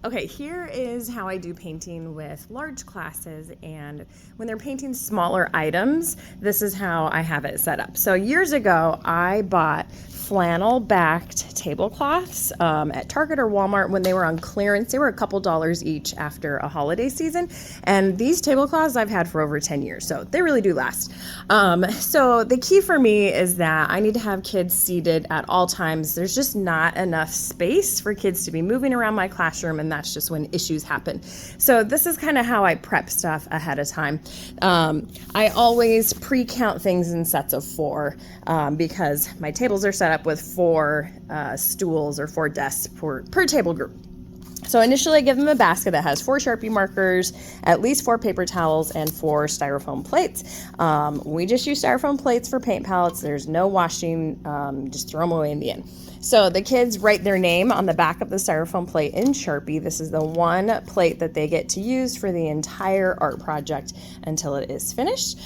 Okay, here is how I do painting with large classes, and when they're painting smaller items, this is how I have it set up. So years ago, I bought flannel backed tablecloths at Target or Walmart when they were on clearance. They were a couple dollars each after a holiday season, and these tablecloths I've had for over 10 years, so they really do last. So the key for me is that I need to have kids seated at all times. There's just not enough space for kids to be moving around my classroom, and that's just when issues happen. So this is kind of how I prep stuff ahead of time. I always pre-count things in sets of 4 because my tables are set up with 4 stools or 4 desks per table group. So initially I give them a basket that has 4 Sharpie markers, at least 4 paper towels, and 4 styrofoam plates. We just use styrofoam plates for paint palettes. There's no washing, just throw them away in the end. So the kids write their name on the back of the styrofoam plate in Sharpie. This is the one plate that they get to use for the entire art project until it is finished.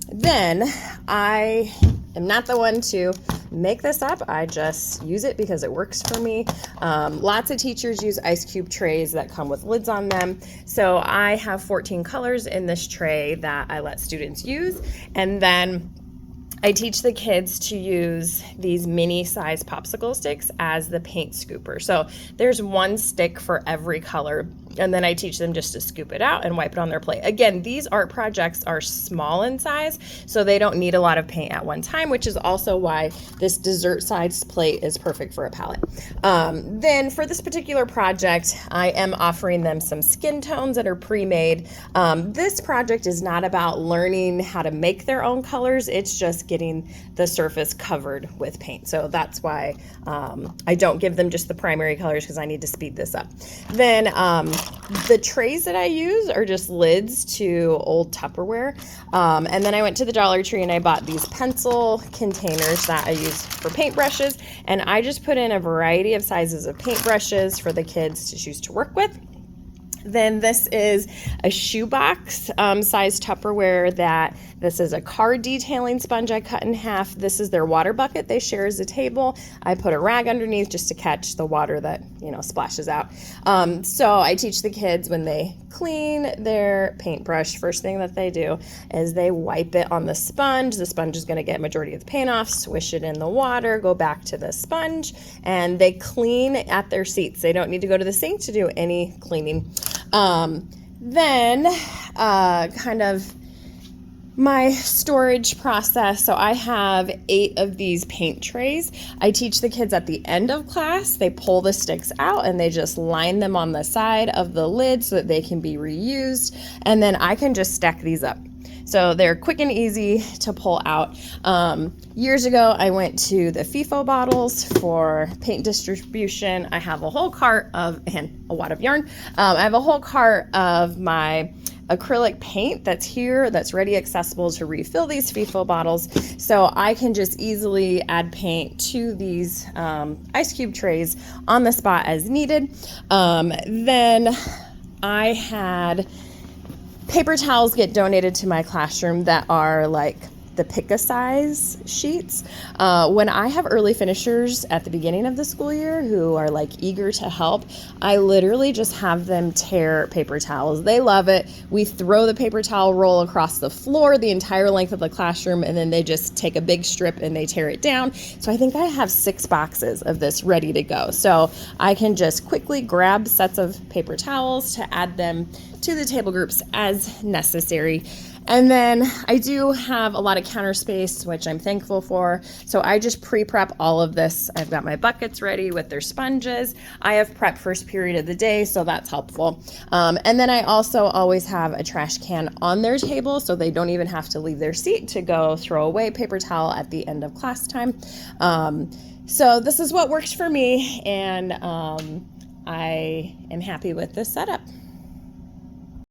Then I am not the one to make this up. I just use it because it works for me. Lots of teachers use ice cube trays that come with lids on them. So I have 14 colors in this tray that I let students use. And then I teach the kids to use these mini size popsicle sticks as the paint scooper. So there's 1 stick for every color, and then I teach them just to scoop it out and wipe it on their plate. Again, these art projects are small in size, so they don't need a lot of paint at one time, which is also why this dessert sized plate is perfect for a palette. Then for this particular project, I am offering them some skin tones that are pre-made. This project is not about learning how to make their own colors, it's just getting the surface covered with paint. So that's why I don't give them just the primary colors, because I need to speed this up. Then the trays that I use are just lids to old Tupperware. And then I went to the Dollar Tree and I bought these pencil containers that I use for paintbrushes. And I just put in a variety of sizes of paintbrushes for the kids to choose to work with. Then this is a shoebox size Tupperware that this is a card detailing sponge I cut in half. This is their water bucket they share as a table. I put a rag underneath just to catch the water that, splashes out. So I teach the kids when they clean their paintbrush, first thing that they do is they wipe it on the sponge. The sponge is going to get majority of the paint off, swish it in the water, go back to the sponge, and they clean at their seats. They don't need to go to the sink to do any cleaning. Then kind of my storage process. So I have 8 of these paint trays. I teach the kids at the end of class, they pull the sticks out and they just line them on the side of the lid so that they can be reused. And then I can just stack these up. So they're quick and easy to pull out. Years ago, I went to the FIFO bottles for paint distribution. I have a whole cart and a wad of yarn. I have a whole cart of my acrylic paint that's here, that's ready, accessible to refill these FIFO bottles. So I can just easily add paint to these ice cube trays on the spot as needed. Then I had paper towels get donated to my classroom that are like the pick-a-size sheets. When I have early finishers at the beginning of the school year who are like eager to help, I literally just have them tear paper towels. They love it. We throw the paper towel roll across the floor the entire length of the classroom, and then they just take a big strip and they tear it down. So I think I have 6 boxes of this ready to go. So I can just quickly grab sets of paper towels to add them to the table groups as necessary. And then I do have a lot of counter space, which I'm thankful for. So I just pre-prep all of this. I've got my buckets ready with their sponges. I have prep first period of the day, so that's helpful. And then I also always have a trash can on their table, so they don't even have to leave their seat to go throw away paper towel at the end of class time. So this is what works for me, and I am happy with this setup.